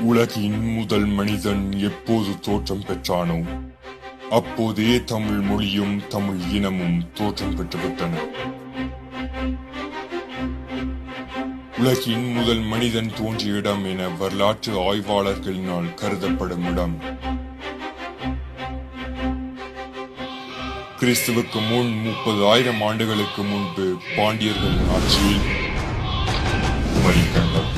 உலகின் முதல் மனிதன் எப்போது தோற்றம் பெற்றானோ அப்போதே தமிழ் மொழியும் தமிழ் இனமும் தோற்றம் பெற்றுவிட்டன. உலகின் முதல் மனிதன் தோன்றிய இடம் என வரலாற்று ஆய்வாளர்களினால் கருதப்படும் இடம் கிறிஸ்துவுக்கு முன் 30,000 ஆண்டுகளுக்கு முன்பு பாண்டியர்களின் ஆட்சியில் குமரிக்கண்டம்.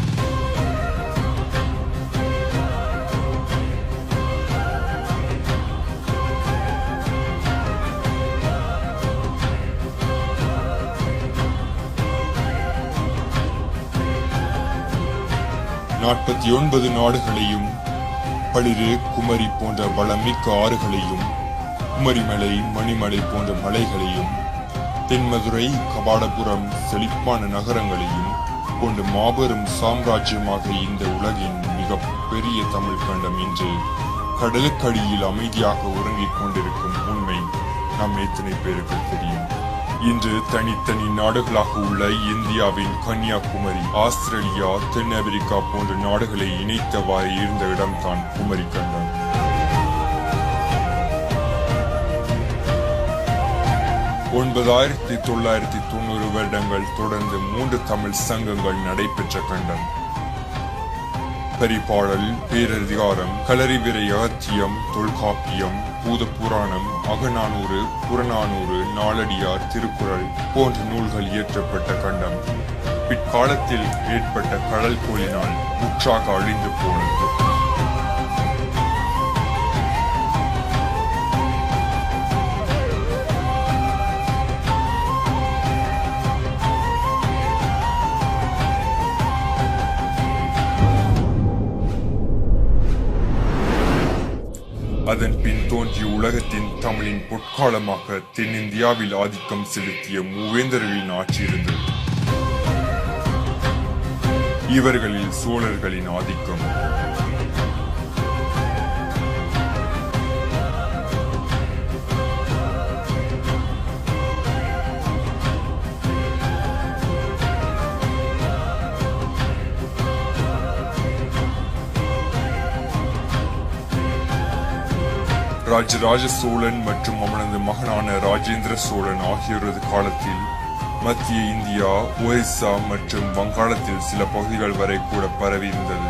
நாற்பத்தி 49 நாடுகளையும் பளிரு குமரி போன்ற வளமிக்க ஆறுகளையும் குமரிமலை மணிமலை போன்ற மலைகளையும் தென்மதுரை கபாடபுரம் செழிப்பான நகரங்களையும் கொண்டு மாபெரும் சாம்ராஜ்யமாக இந்த உலகின் மிக பெரிய தமிழ் கண்டம் இன்று கடலுக்கடியில் அமைதியாக உறங்கிக் கொண்டிருக்கும் உண்மை நம் எத்தனை பேருக்கு தெரியும்? இன்று தனித்தனி நாடுகளாக உள்ள இந்தியாவின் கன்னியாகுமரி, ஆஸ்திரேலியா, தென் அமெரிக்கா போன்ற நாடுகளை இணைத்தவாறு இருந்த இடம்தான் குமரி கண்டம். $9,990 வருடங்கள் தொடர்ந்து 3 தமிழ் சங்கங்கள் நடைபெற்ற கண்டம். பரிபாடல், பேரதிகாரம், களரிவிரை அகத்தியம், தொல்காப்பியம், பூத புராணம், அகநானூறு, புறநானூறு, நாலடியார், திருக்குறள் போன்ற நூல்கள் இயற்றப்பட்ட கண்டம் பிற்காலத்தில் ஏற்பட்ட கடல் கோளினால் முற்றாக அழிந்து போனது. அதன் பின் தோன்றிய உலகத்தின் தமிழின் பொற்காலமாக தென்னிந்தியாவில் ஆதிக்கம் செலுத்திய மூவேந்தர்களின் ஆட்சி இருந்தது. இவர்களில் சோழர்களின் ஆதிக்கம், ராஜராஜ சோழன் மற்றும் அவனது மகனான ராஜேந்திர சோழன் ஆகியோரது காலத்தில் மத்திய இந்தியா, ஒரிசா மற்றும் வங்காளத்தில் சில பகுதிகள் வரை கூட பரவி இருந்தது.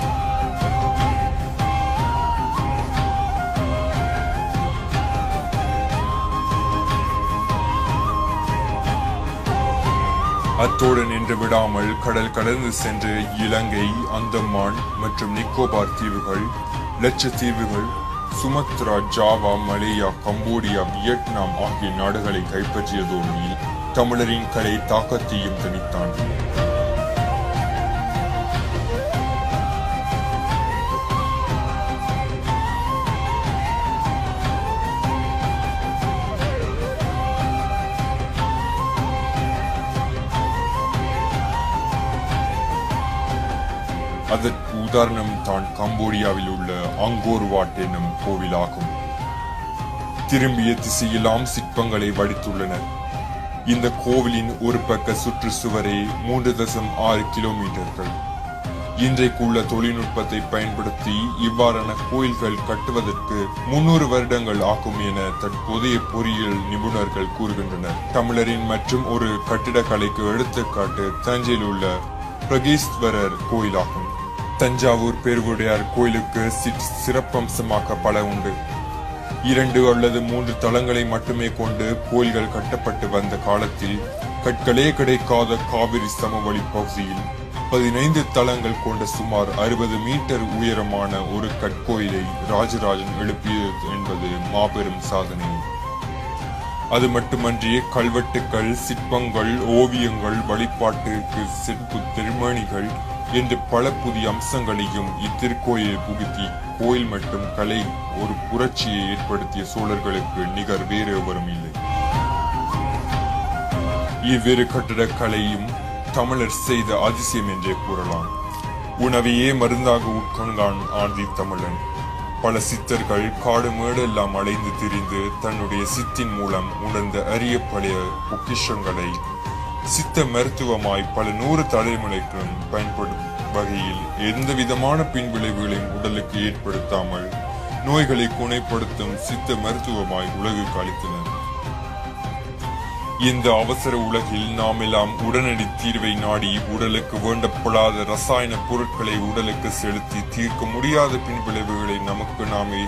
அத்தோடு நின்று விடாமல் கடல் கடந்து சென்று இலங்கை, அந்தமான் மற்றும் நிக்கோபார் தீவுகள், லட்சத்தீவுகள், Sumatra, Java, Malaya, Cambodia, Vietnam ஆகிய நாடுகளை கைப்பற்றியதோடு தமிழரின் கலை தாக்கத்தையும் தனித்தான். அதற்கு உதாரணம் தான் கம்போடியாவில் உள்ள அங்கோர் வாட் என்னும் கோவிலாகும். திரும்பிய திசையெல்லாம் சிற்பங்களை வடித்துள்ளனர். இந்த கோவிலின் ஒரு பக்க சுற்றுச்சுவரே 3.6 கிலோமீட்டர்கள். இன்றைக்குள்ள தொழில்நுட்பத்தை பயன்படுத்தி இவ்வாறான கோயில்கள் கட்டுவதற்கு 300 வருடங்கள் ஆகும் என தற்போதைய பொறியியல் நிபுணர்கள் கூறுகின்றனர். தமிழரின் மற்றும் ஒரு கட்டிடக்கலைக்கு எடுத்துக்காட்டு தஞ்சையில் உள்ள பிரகேஸ்வரர் கோயிலாகும். தஞ்சாவூர் பெருவுடையார் கோயிலுக்கு சிறப்பம்சமாக பல உண்டு. 2 அல்லது 3 தளங்களை மட்டுமே கொண்டு கோயில்கள் கட்டப்பட்டு வந்த காலத்தில் கற்களே கிடைக்காத காவிரி சமவெளி பகுதியில் 15 தளங்கள் கொண்ட சுமார் 60 மீட்டர் உயரமான ஒரு கற்கோயிலை ராஜராஜன் எழுப்பியது என்பது மாபெரும் சாதனை. அது மட்டுமன்றி கல்வெட்டுக்கள், சிற்பங்கள், ஓவியங்கள், வழிபாட்டுக்கு செப்பு திருமணிகள் என்று பல புதிய அம்சங்களையும் இத்திருக்கோயிலை புகுத்தி கோயில் மற்றும் கலை ஒரு புரட்சியை ஏற்படுத்திய சோழர்களுக்கு நிகர் வேறு எவரும் இல்லை. இவ்வேறு கட்டிடக்கலையும் தமிழர் செய்த அதிசயம் என்றே கூறலாம். உணவையே மருந்தாக உட்கொண்டான் ஆதி தமிழன். பல சித்தர்கள் காடு மேடு எல்லாம் அலைந்து திரிந்து தன்னுடைய சித்தின் மூலம் உணர்ந்த அரிய பழைய பொக்கிஷங்களை சித்த மருத்துவமாய் பல 100 தலைமுறைகளும் வகையில் எந்த விதமான பின்விளைவுகளையும் உடலுக்கு ஏற்படுத்தாமல் நோய்களை குணப்படுத்தும் சித்த மருத்துவமாய் உலகுக்கு அளித்தனர். இந்த அவசர உலகில் நாம் எல்லாம் உடனடி தீர்வை நாடி உடலுக்கு வேண்டப்படாத ரசாயன பொருட்களை உடலுக்கு செலுத்தி தீர்க்க முடியாத பின்விளைவுகளை நமக்கு நாமே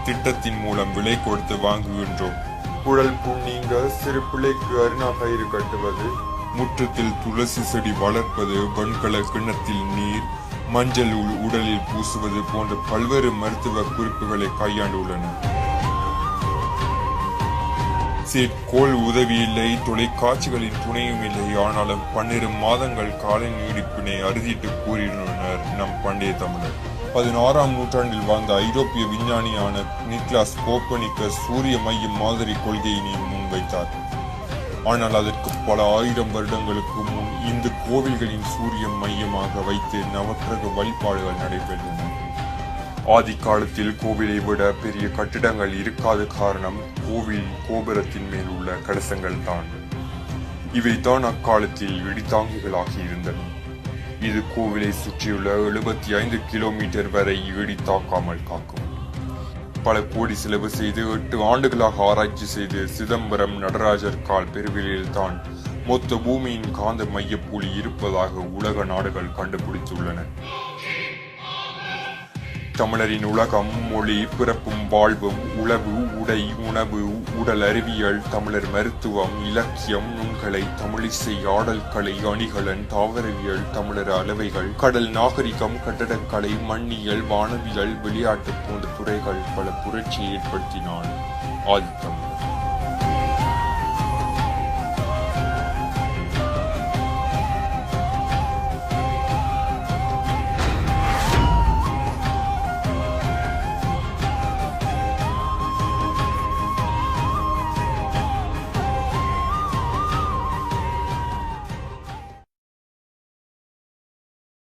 திட்டத்தின் மூலம் விலை கொடுத்து வாங்குகின்றோம். குழல் புண் நீங்க சிறு பிள்ளைக்கு அருணா கயிறு கட்டுவது, முற்றத்தில் துளசி செடி வளர்ப்பது, வெண்கல கிண்ணத்தில் நீர், மஞ்சள் உடலில் பூசுவது போன்ற பல்வேறு மருத்துவ குறிப்புகளை கையாண்டுள்ளனர். கோல் உதவி இல்லை, தொலைக்காட்சிகளின் துணையும் இல்லை. ஆனாலும் 12 மாதங்கள் கால நீடிப்பினை அறுதிட்டு கூறியுள்ளனர் நம் பண்டைய தமிழர். 16ஆம் நூற்றாண்டில் வாழ்ந்த ஐரோப்பிய விஞ்ஞானியான நிக்லாஸ் கோப்பர்னிக்கஸ் சூரிய மைய மாதிரி கொள்கையினை முன்வைத்தார். ஆனால் அதற்கு பல ஆயிரம் வருடங்களுக்கு முன் இந்து கோவில்களின் சூரிய மையமாக வைத்து நவக்கிரக வழிபாடுகள் நடைபெற்றன. ஆதி காலத்தில் கோவிலை விட பெரிய கட்டிடங்கள் இருக்காத காரணம் கோவில் கோபுரத்தின் மேல் உள்ள கலசங்கள் தான். இவைதான் அக்காலத்தில் இடித்தாங்கிகளாக இருந்தன. இது கோவிலை சுற்றியுள்ள 75 கிலோமீட்டர் வரை இடி தாக்காமல் காக்கும். பல கோடி செலவு செய்து 8 ஆண்டுகளாக ஆராய்ச்சி செய்து சிதம்பரம் நடராஜர் கால் பெருவிலையில் தான் மொத்த பூமியின் காந்த மையப்புள்ளி இருப்பதாக உலக நாடுகள் கண்டுபிடித்துள்ளன. தமிழரின் உலகம், மொழி, பிறப்பும் வாழ்வும், உளவு, உடை, உணவு, உடல் அறிவியல், தமிழர் மருத்துவம், இலக்கியம், நுண்கலை, தமிழிசை, ஆடல் கலை, அணிகலன், தாவரவியல், தமிழர் அளவைகள், கடல் நாகரிகம், கட்டடக்கலை, மண்ணியல், வானவியல், விளையாட்டு போன்ற துறைகள் பல புரட்சியை ஏற்படுத்தினான் ஆதித்தமிழர்.